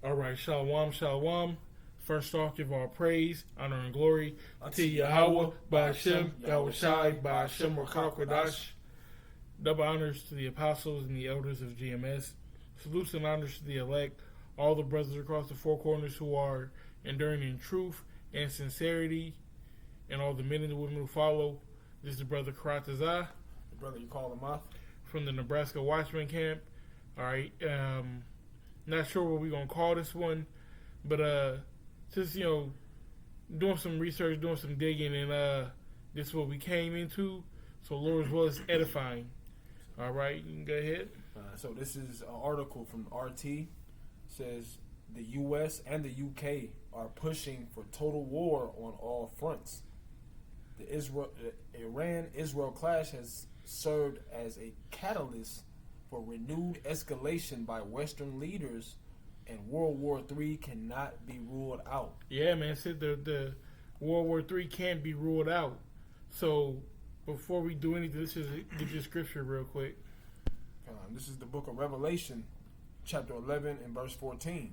All right, shalom, shalom. First off, give all praise, honor, and glory to Yahweh, Ba'Shem, Yahushai, Ba'Shem, Rakakwadash. Double honors to the apostles and the elders of GMS. Salutes and honors to the elect, all the brothers across the four corners who are enduring in truth and sincerity, and all the men and the women who follow. This is Brother Karatazah. The brother you call him off? From the Nebraska Watchman Camp. All right, not sure what we're going to call this one, but just, doing some research, doing some digging, and this is what we came into. So Lord's will is edifying. All right, you can go ahead. So this is an article from RT. It says the U.S. and the U.K. are pushing for total war on all fronts. The Iran-Israel clash has served as a catalyst for renewed escalation by Western leaders, and World War III cannot be ruled out. Yeah, man, said the World War III can't be ruled out. So before we do anything, let's just get your scripture real quick. This is the book of Revelation, chapter 11 and verse 14.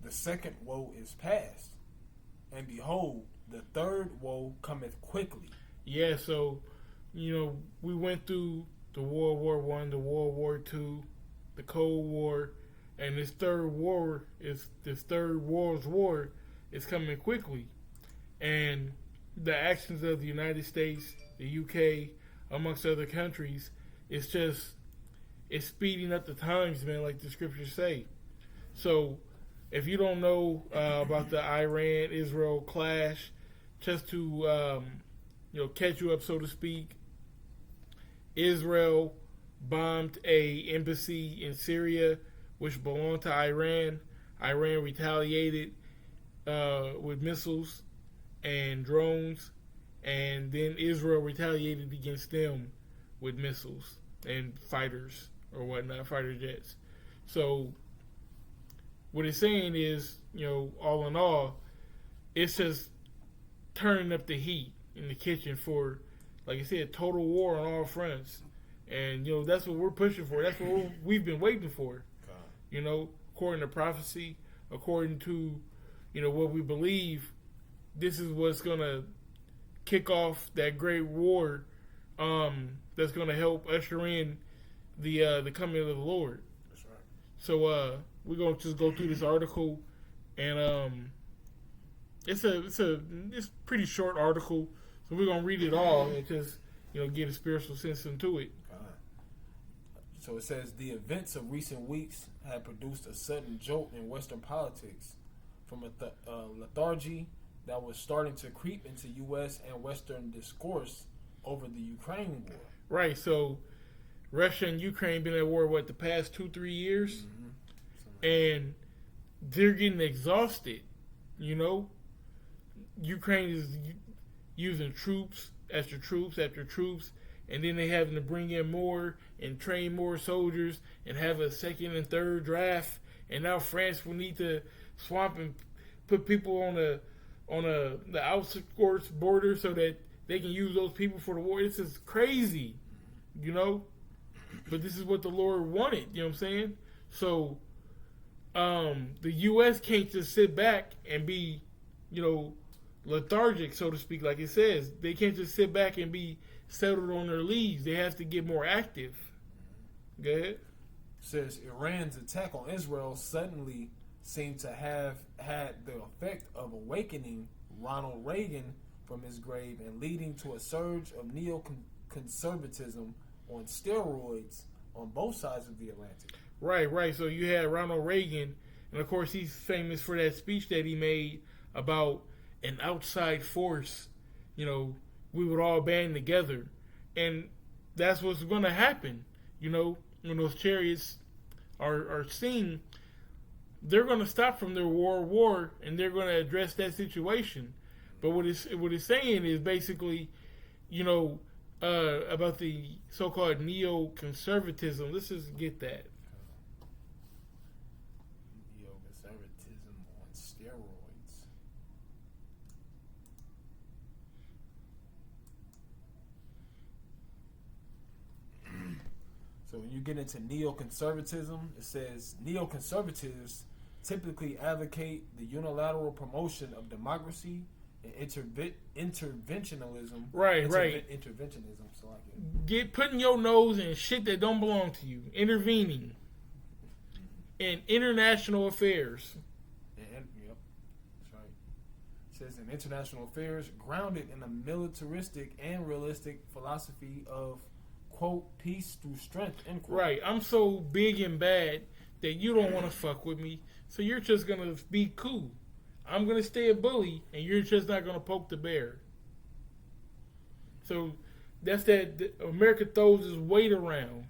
The second woe is past, and behold, the third woe cometh quickly. Yeah, so, we went through the World War I, the World War II, the Cold War, and this third World's War is coming quickly. And the actions of the United States, the UK, amongst other countries, it's speeding up the times, man, like the scriptures say. So if you don't know about the Iran-Israel clash, just to catch you up, so to speak, Israel bombed a embassy in Syria, which belonged to Iran. Iran retaliated with missiles and drones, and then Israel retaliated against them with missiles and fighters or whatnot, fighter jets. So what it's saying is, all in all, it's just turning up the heat in the kitchen for, like I said, total war on all fronts. And, that's what we're pushing for. That's what we've been waiting for. According to prophecy, according to, what we believe, this is what's going to kick off that great war that's going to help usher in the coming of the Lord. That's right. So we're going to just go through this article, and it's a pretty short article, so we're going to read it all and just, get a spiritual sense into it. So it says, the events of recent weeks have produced a sudden jolt in Western politics from a lethargy that was starting to creep into U.S. and Western discourse over the Ukraine war. Right, so Russia and Ukraine been at war, the past 2-3 years? Mm-hmm. And they're getting exhausted, Ukraine is using troops after troops after troops, and then they having to bring in more and train more soldiers and have a second and third draft. And now France will need to swamp and put people on the outskirts border so that they can use those people for the war. This is crazy, But this is what the Lord wanted, you know what I'm saying? So the U.S. can't just sit back and be, lethargic, so to speak, like it says. They can't just sit back and be settled on their leaves. They have to get more active. Go ahead. It says Iran's attack on Israel suddenly seemed to have had the effect of awakening Ronald Reagan from his grave and leading to a surge of neoconservatism on steroids on both sides of the Atlantic. Right. So you had Ronald Reagan, and of course he's famous for that speech that he made about an outside force. We would all band together, and that's what's going to happen. When those chariots are seen, they're going to stop from their war, and they're going to address that situation. But what it's saying is basically, about the so-called neoconservatism. Let's just get that. Neoconservatism on steroids. So when you get into neoconservatism, it says neoconservatives typically advocate the unilateral promotion of democracy and interventionism. Right. Interventionism. So like it. Get putting your nose in shit that don't belong to you. Intervening in international affairs. Yep, that's right. It says in international affairs grounded in a militaristic and realistic philosophy of quote peace through strength. End quote. Right. I'm so big and bad that you don't want to fuck with me, so you're just gonna be cool. I'm gonna stay a bully, and you're just not gonna poke the bear. So that's that. America throws his weight around.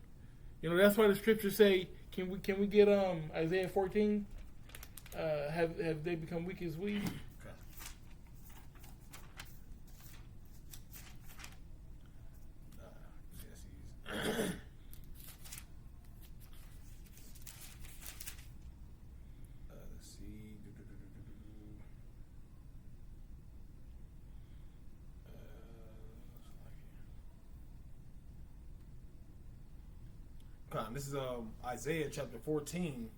You know, that's why the scriptures say, "Can we get Isaiah 14? Have they become weak as we?" This is Isaiah chapter 14,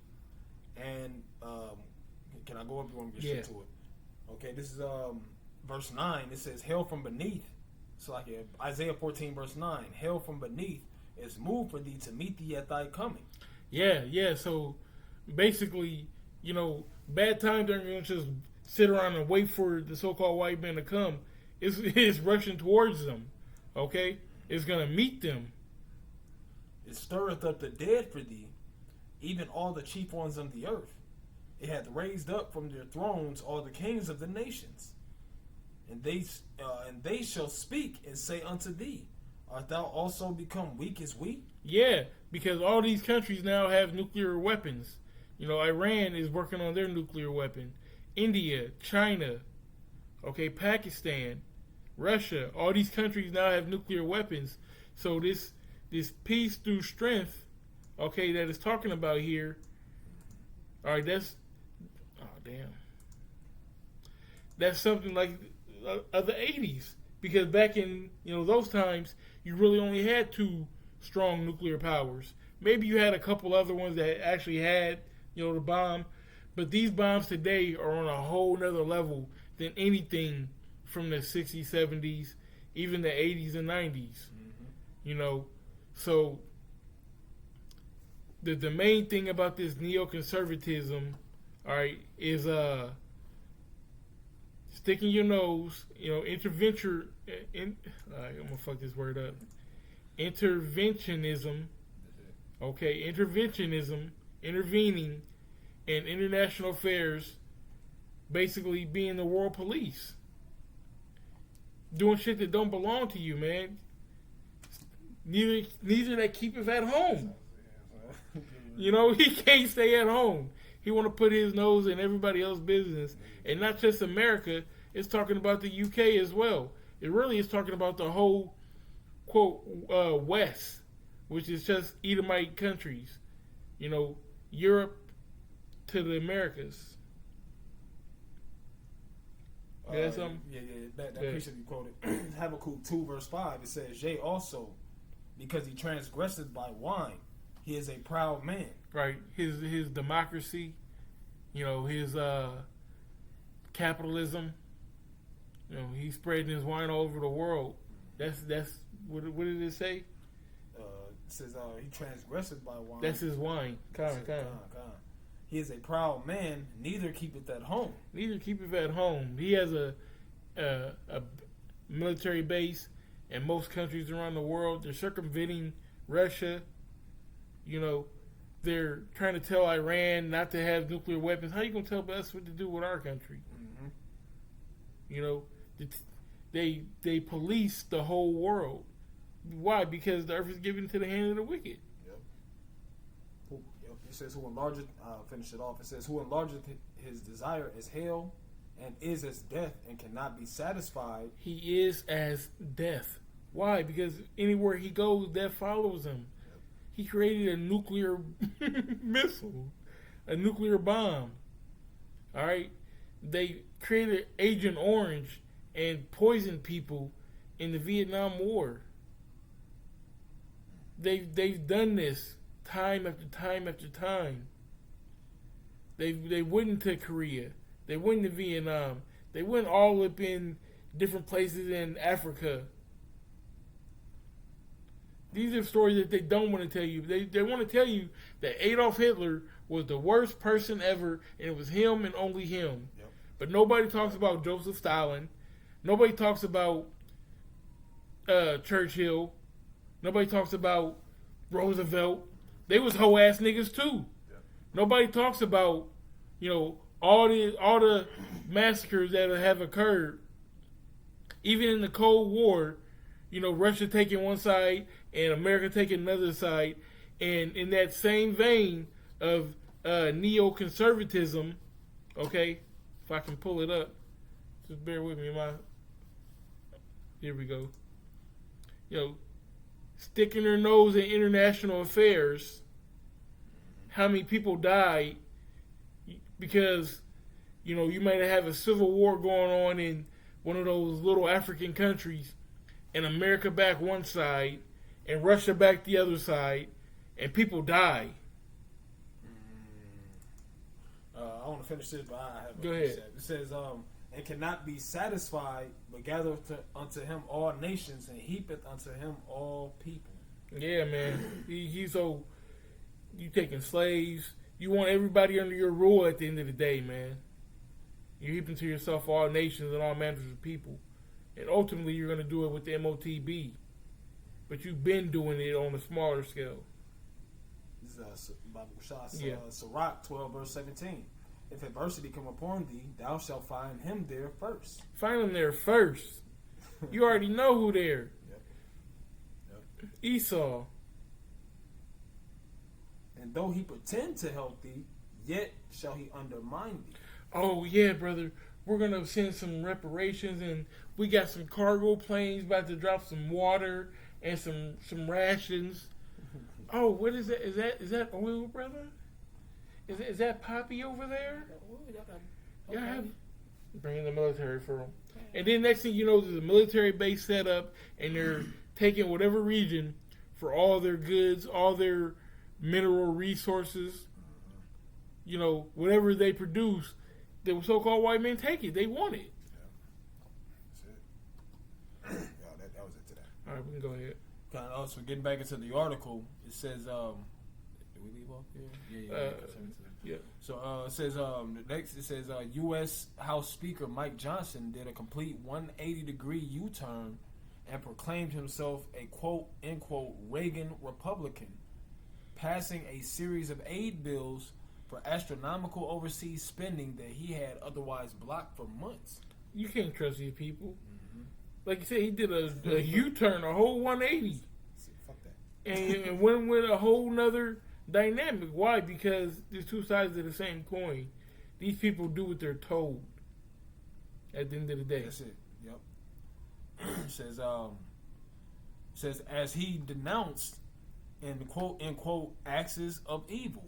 and can I go up? You want to get straight to it? Okay, this is verse 9. It says, "Hell from beneath." So like Isaiah 14 verse 9, "Hell from beneath is moved for thee to meet thee at thy coming." Yeah. So basically, you know, bad times aren't going to just sit around and wait for the so-called white man to come. It's rushing towards them. Okay, it's going to meet them. It stirreth up the dead for thee, even all the chief ones of the earth. It hath raised up from their thrones all the kings of the nations, and they shall speak and say unto thee, Art thou also become weak as we? Yeah, because all these countries now have nuclear weapons. You know, Iran is working on their nuclear weapon. India, China, okay, Pakistan, Russia, all these countries now have nuclear weapons. So this peace through strength, okay, that is talking about here. All right, that's something like of the 80s, because back in those times you really only had two strong nuclear powers. Maybe you had a couple other ones that actually had the bomb, but these bombs today are on a whole nother level than anything from the 60s, 70s, even the 80s and 90s. So the main thing about this neoconservatism, all right, is sticking your nose, I'm gonna fuck this word up. Interventionism, okay, intervening in international affairs, basically being the world police, doing shit that don't belong to you, man. Neither that keepeth at home. He can't stay at home. He want to put his nose in everybody else's business, and not just America. It's talking about the UK as well. It really is talking about the whole quote West, which is just Edomite countries. Europe to the Americas. Something? Yeah. That precept you quoted, Habakkuk 2 verse 5. It says, "Yea, also, because he transgressed by wine, he is a proud man." Right. His democracy, his capitalism. He's spreading his wine all over the world. That's what did it say? It says he transgressed by wine. That's his wine. Come. He is a proud man, neither keepeth at home. Neither keepeth at home. He has a military base in most countries around the world. They're circumventing Russia. They're trying to tell Iran not to have nuclear weapons. How you gonna tell us what to do with our country? Mm-hmm. They police the whole world. Why? Because the earth is given to the hand of the wicked. Yep. It says, "Who enlargeth?" I'll finish it off. It says, "Who enlargeth his desire as hell, and is as death, and cannot be satisfied." He is as death. Why? Because anywhere he goes, death follows him. Yep. He created a nuclear missile, a nuclear bomb. All right, they created Agent Orange and poisoned people in the Vietnam War. They've done this time after time after time. They went to Korea. They went to Vietnam. They went all up in different places in Africa. These are stories that they don't want to tell you. They want to tell you that Adolf Hitler was the worst person ever, and it was him and only him. Yep. But nobody talks about Joseph Stalin. Nobody talks about Churchill. Nobody talks about Roosevelt. They was hoe ass niggas too. Yep. Nobody talks about, all the massacres that have occurred. Even in the Cold War, Russia taking one side and America taking another side. And in that same vein of neoconservatism, okay, if I can pull it up, just bear with me. Here we go. Sticking their nose in international affairs. How many people died because, you might have a civil war going on in one of those little African countries, and America back one side, and Russia back the other side, and people die. I want to finish this, but I have. Go ahead. It says, "And cannot be satisfied, but gather unto him all nations, and heapeth unto him all people." Yeah, man. He's so. You taking slaves. You want everybody under your rule at the end of the day, man. You're heaping to yourself all nations and all manners of people. And ultimately, you're going to do it with the MOTB. But you've been doing it on a smaller scale. This is Bible Shah, Yeah. Sirach 12, verse 17. If adversity come upon thee, thou shalt find him there first. Find them there first. You already know who there. Yep. Esau. And though he pretend to help thee, yet shall he undermine thee. Oh, yeah, brother. We're going to send some reparations, and we got some cargo planes about to drop some water and some rations. Oh, what is that? Is that oil, brother? Is that poppy over there? Yeah, bringing the military for them. And then next thing you know, there's a military base set up, and they're taking whatever region for all their goods, all their mineral resources, whatever they produce. The so-called white men take it. They want it. Yeah. That's it. Yeah, that was it today. All right, we can go ahead. So getting back into the article, it says, did we leave off here? Yeah. So it says, next it says, U.S. House Speaker Mike Johnson did a complete 180-degree U-turn and proclaimed himself a quote-unquote Reagan Republican, passing a series of aid bills for astronomical overseas spending that he had otherwise blocked for months. You can't trust these people. Mm-hmm. Like you said, he did a U-turn, a whole 180. Fuck that. And went with a whole nother dynamic. Why? Because there's two sides of the same coin. These people do what they're told at the end of the day. That's it. Yep. says as he denounced in quote-unquote axis of evil.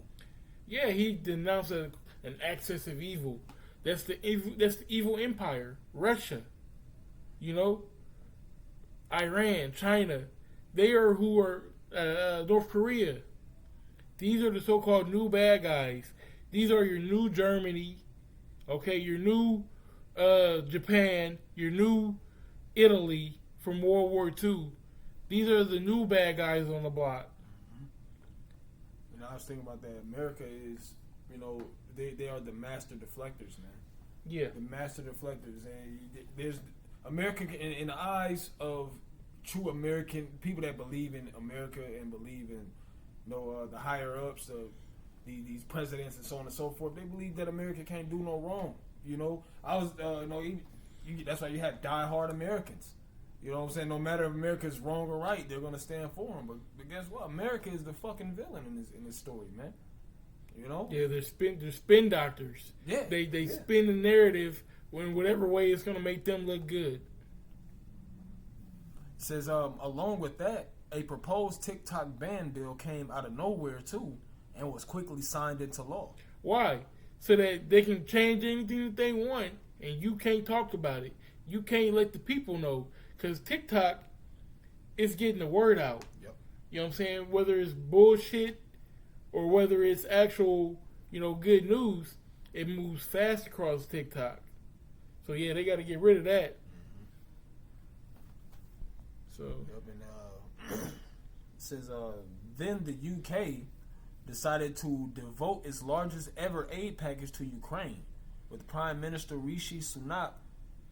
Yeah, he denounced an axis of evil. That's the evil empire, Russia. Iran, China. They are who are North Korea. These are the so-called new bad guys. These are your new Germany, okay? Your new Japan, your new Italy from World War II. These are the new bad guys on the block. I was thinking about that. America is, they are the master deflectors, man. Yeah. The master deflectors. And there's America, in the eyes of true American people that believe in America and believe in, the higher ups, these presidents and so on and so forth, they believe that America can't do no wrong. That's why you have diehard Americans. You know what I'm saying? No matter if America's wrong or right, they're gonna stand for him. But guess what? America is the fucking villain in this story, man. Yeah, they're spin doctors. Yeah, they spin the narrative in whatever way it's gonna make them look good. It says, along with that, a proposed TikTok ban bill came out of nowhere too, and was quickly signed into law. Why? So that they can change anything that they want, and you can't talk about it. You can't let the people know. Because TikTok is getting the word out. Yep. You know what I'm saying? Whether it's bullshit or whether it's actual good news, it moves fast across TikTok. So yeah, they got to get rid of that. So Yep, and it says then the UK decided to devote its largest ever aid package to Ukraine, with Prime Minister Rishi Sunak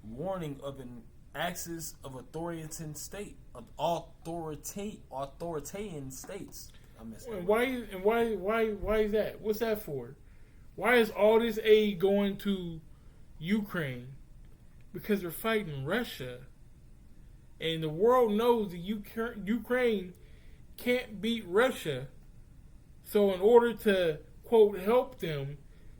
warning of an axis of authoritarian states. I missed that. and why is that? What's that for? Why is all this aid going to Ukraine? Because they're fighting Russia, and the world knows that Ukraine can't beat Russia. So in order to, quote, help them,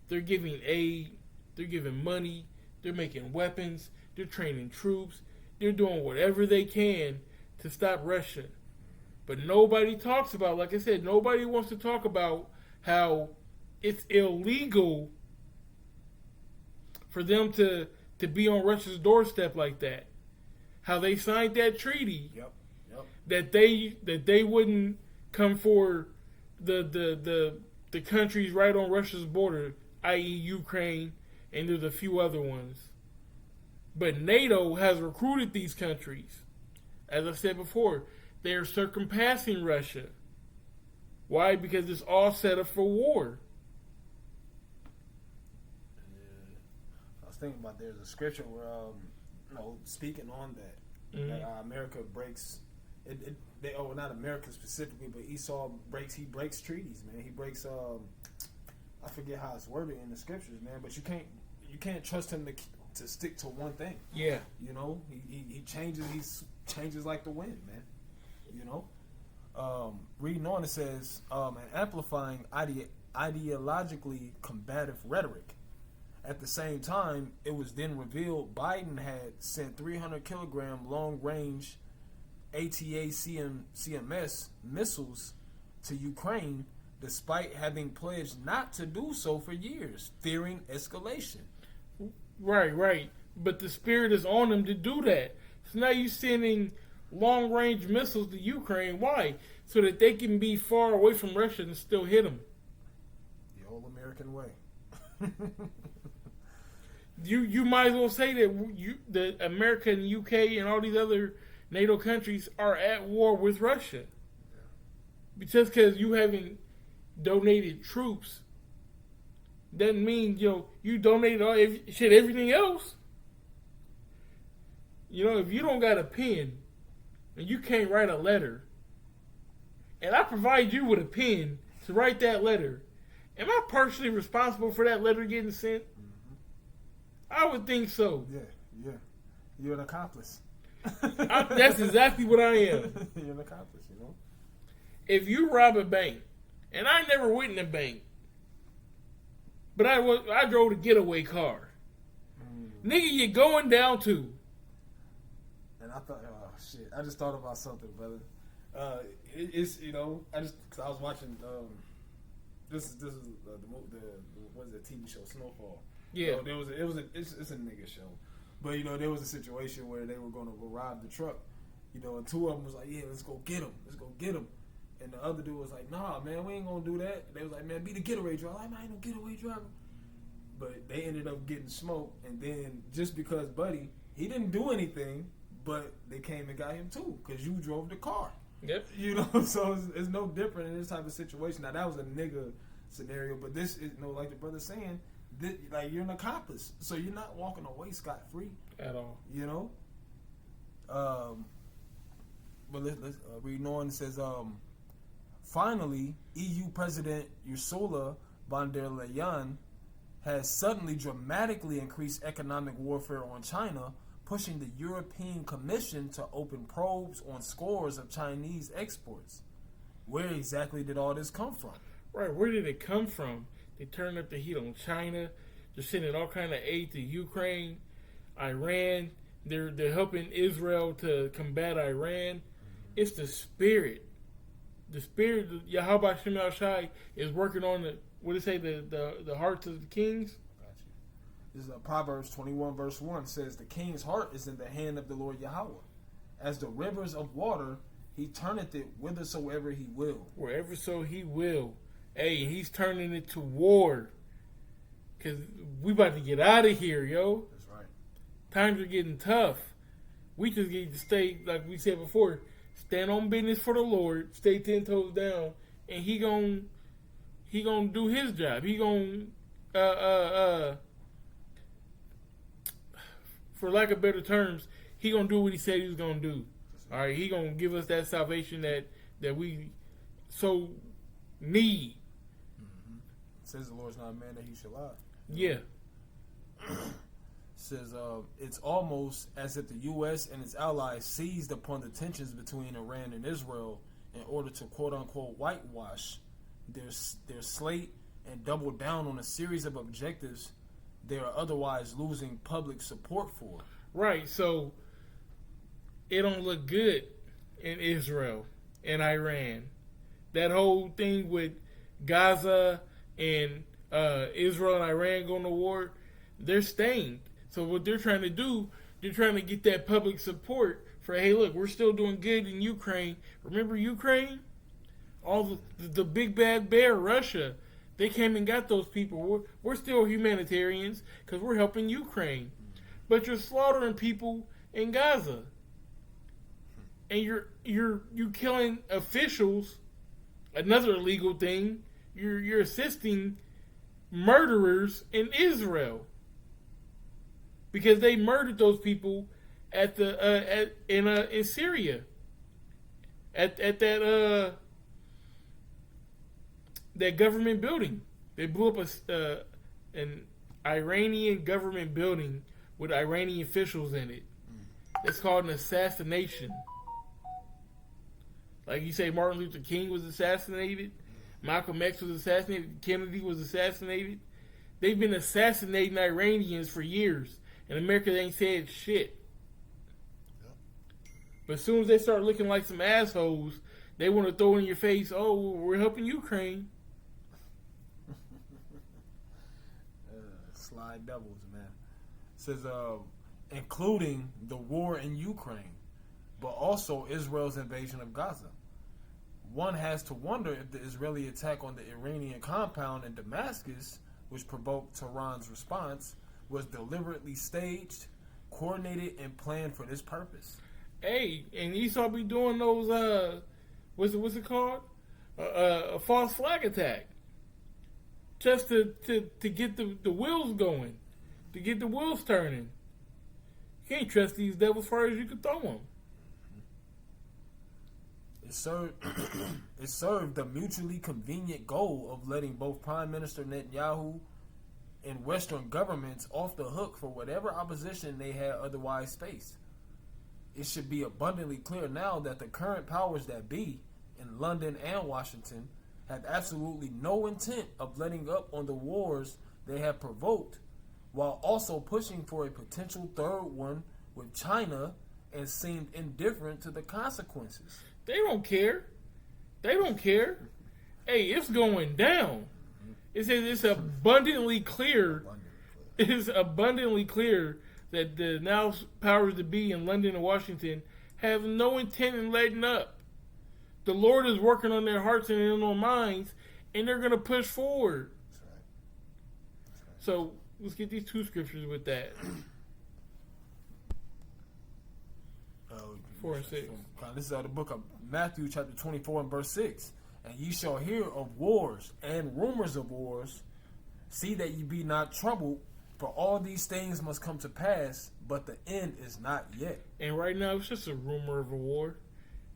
they're giving aid, they're giving money, they're making weapons, they're training troops, they're doing whatever they can to stop Russia. But nobody talks about, like I said, nobody wants to talk about how it's illegal for them to be on Russia's doorstep like that. How they signed that treaty. Yep. That they wouldn't come for the countries right on Russia's border, i.e. Ukraine, and there's a few other ones. But NATO has recruited these countries. As I said before, they are circumpassing Russia. Why? Because it's all set up for war. I was thinking about there's a scripture where speaking on that, that America breaks it. Not America specifically, but Esau breaks treaties, man. He breaks I forget how it's worded in the scriptures, man. But you can't trust him to stick to one thing. Yeah. He changes like the wind, man. Reading on, it says and amplifying ideologically combative rhetoric. At the same time, it was then revealed Biden had sent 300-kilogram long-range ATACMS missiles to Ukraine, despite having pledged not to do so for years, fearing escalation. Right. But the spirit is on them to do that. So now you're sending long-range missiles to Ukraine. Why? So that they can be far away from Russia and still hit them. The old American way. You might as well say that America and UK and all these other NATO countries are at war with Russia. Just because you haven't donated troops doesn't mean you donated everything else. If you don't got a pen and you can't write a letter, and I provide you with a pen to write that letter, am I partially responsible for that letter getting sent? I would think so. Yeah. You're an accomplice. That's exactly what I am. You're an accomplice, If you rob a bank, and I never went in a bank, but I drove a getaway car. Nigga, you're going down to. And I thought, oh shit, I just thought about something, brother. It's because I was watching. This is the what is it, TV show Snowfall. Yeah, it's a nigga show, but there was a situation where they were going to go rob the truck, and two of them was like, yeah, let's go get him, and the other dude was like, nah, man, we ain't gonna do that. They was like, man, be the getaway driver. I'm like, I ain't no getaway driver. But they ended up getting smoked, and then just because Buddy, he didn't do anything, but they came and got him too, because you drove the car. Yep. So it's no different in this type of situation. Now that was a nigga scenario, but this is like the brother's saying. Like you're an accomplice, so you're not walking away scot free at all. But let's read on. It says, finally, EU President Ursula von der Leyen has suddenly dramatically increased economic warfare on China, pushing the European Commission to open probes on scores of Chinese exports. Where exactly did all this come from? Right, where did it come from? They turned up the heat on China. They're sending all kind of aid to Ukraine, Iran. They're helping Israel to combat Iran. It's the spirit. The spirit of Yahweh Shem Shai is working on the hearts of the kings. Gotcha. This is Proverbs 21 verse 1 says, the king's heart is in the hand of the Lord Yahweh. As the rivers of water, he turneth it whithersoever he will. Wherever so he will. Hey, he's turning it to war. Because we about to get out of here, yo. That's right. Times are getting tough. We just need to stay, like we said before, stand on business for the Lord, stay 10 toes down, and he gonna do his job. He gonna for lack of better terms, he gonna do what he said he was gonna do. All right, he gonna give us that salvation that we so need. Mm-hmm. Says the Lord's not a man that he should lie. Yeah. Says it's almost as if the U.S. and its allies seized upon the tensions between Iran and Israel in order to quote-unquote whitewash their slate and double down on a series of objectives they are otherwise losing public support for. Right, so it don't look good in Israel and Iran. That whole thing with Gaza and Israel and Iran going to war, they're stained. So what they're trying to do, they're trying to get that public support for, hey, look, we're still doing good in Ukraine. Remember Ukraine? All the big bad bear, Russia, they came and got those people. We're still humanitarians because we're helping Ukraine. But you're slaughtering people in Gaza. And you're killing officials, another illegal thing. You're assisting murderers in Israel. Because they murdered those people at the in Syria, at that government building. They blew up an Iranian government building with Iranian officials in it. It's called an assassination. Like you say, Martin Luther King was assassinated, Malcolm X was assassinated, Kennedy was assassinated. They've been assassinating Iranians for years. And America ain't said shit. But as soon as they start looking like some assholes, they want to throw in your face, oh, we're helping Ukraine. Sly devils, man. Says, including the war in Ukraine, but also Israel's invasion of Gaza. One has to wonder if the Israeli attack on the Iranian compound in Damascus, which provoked Tehran's response, was deliberately staged, coordinated, and planned for this purpose. Hey, and Esau be doing those, what's it called? A false flag attack. Just to get the wheels going, to get the wheels turning. You can't trust these devils as far as you can throw them. It served the mutually convenient goal of letting both Prime Minister Netanyahu and Western governments off the hook for whatever opposition they had otherwise faced. It should be abundantly clear now that the current powers that be in London and Washington have absolutely no intent of letting up on the wars they have provoked, while also pushing for a potential third one with China, and seemed indifferent to the consequences. They don't care. They don't care. Hey, it's going down. It says it's abundantly clear. It is abundantly clear that the now powers that be in London and Washington have no intent in letting up. The Lord is working on their hearts and in their minds, and they're going to push forward. That's right. That's right. So let's get these two scriptures with that. 4 and 6. This is out of the book of Matthew, chapter 24 and verse 6. And ye shall hear of wars and rumors of wars. See that ye be not troubled, for all these things must come to pass, but the end is not yet. And right now, it's just a rumor of a war.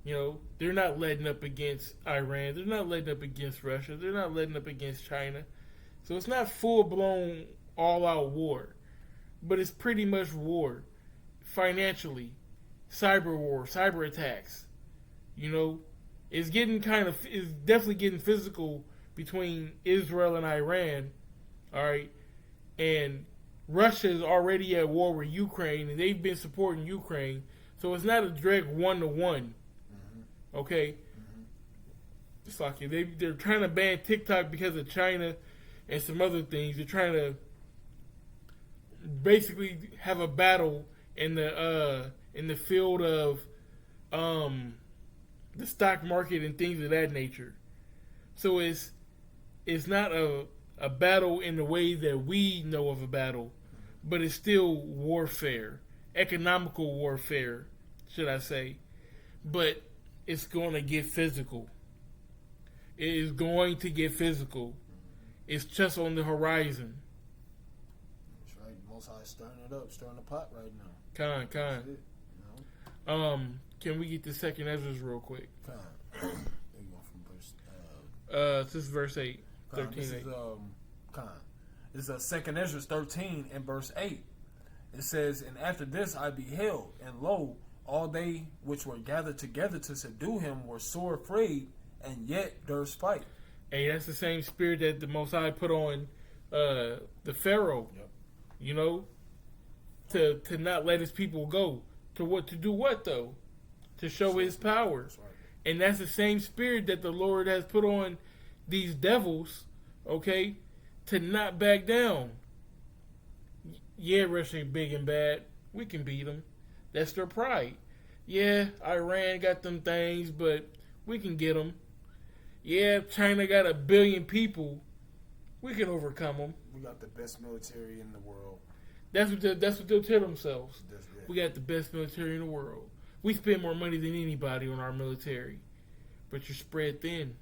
You know, they're not letting up against Iran. They're not letting up against Russia. They're not letting up against China. So it's not full-blown, all-out war. But it's pretty much war. Financially. Cyber war. Cyber attacks. You know, it's definitely getting physical between Israel and Iran. All right. And Russia is already at war with Ukraine, and they've been supporting Ukraine. So it's not a direct 1-to-1. Okay? It's like they're trying to ban TikTok because of China and some other things. They're trying to basically have a battle in the field of the stock market and things of that nature. So it's not a a battle in the way that we know of a battle, but it's still warfare, economical warfare, should I say. But it's going to get physical. It is going to get physical. It's just on the horizon. That's right. Most High stirring it up, stirring the pot right now. Con. That's it, you know? Can we get the second Ezra's real quick? Con. There you go from verse. This is verse 8. Con. 13, This 8. is Con. This is Second Ezra 13 and verse 8. It says, "And after this I beheld, and lo, all they which were gathered together to subdue him were sore afraid, and yet durst fight." Hey, that's the same spirit that the Most High put on the Pharaoh. Yep. You know, to not let his people go. To do what though? To show his power. That's right. And that's the same spirit that the Lord has put on these devils, okay, to not back down. Yeah, Russia big and bad. We can beat them. That's their pride. Yeah, Iran got them things, but we can get them. Yeah, China got 1 billion people. We can overcome them. We got the best military in the world. That's what they'll tell themselves. That's it. We got the best military in the world. We spend more money than anybody on our military, but you're spread thin.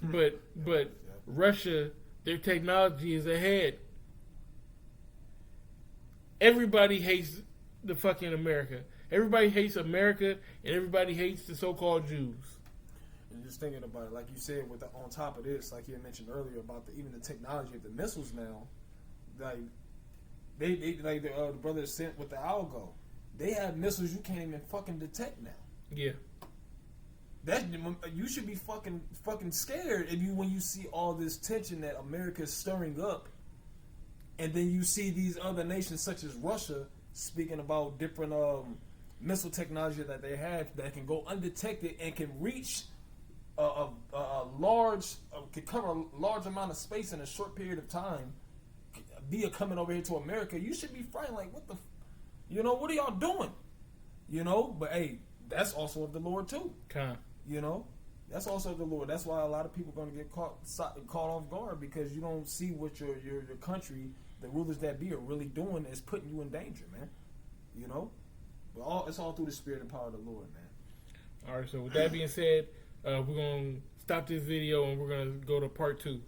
Yep. But Russia, their technology is ahead. Everybody hates the fucking America. Everybody hates America, and everybody hates the so-called Jews. And just thinking about it, like you said, with on top of this, like you had mentioned earlier about even the technology of the missiles now, like they like the brothers sent with the Algo, they have missiles you can't even fucking detect now. Yeah. That you should be fucking scared if when you see all this tension that America is stirring up, and then you see these other nations such as Russia speaking about different missile technology that they have that can go undetected and can reach a large, can cover a large amount of space in a short period of time, via coming over here to America. You should be frightened, like what the, what are y'all doing? But hey, that's also of the Lord too. That's also of the Lord. That's why a lot of people are going to get caught off guard, because you don't see what your country, the rulers that be, are really doing is putting you in danger, man. But it's all through the spirit and power of the Lord, man. All right. So with that being said, we're gonna stop this video and we're gonna go to part 2.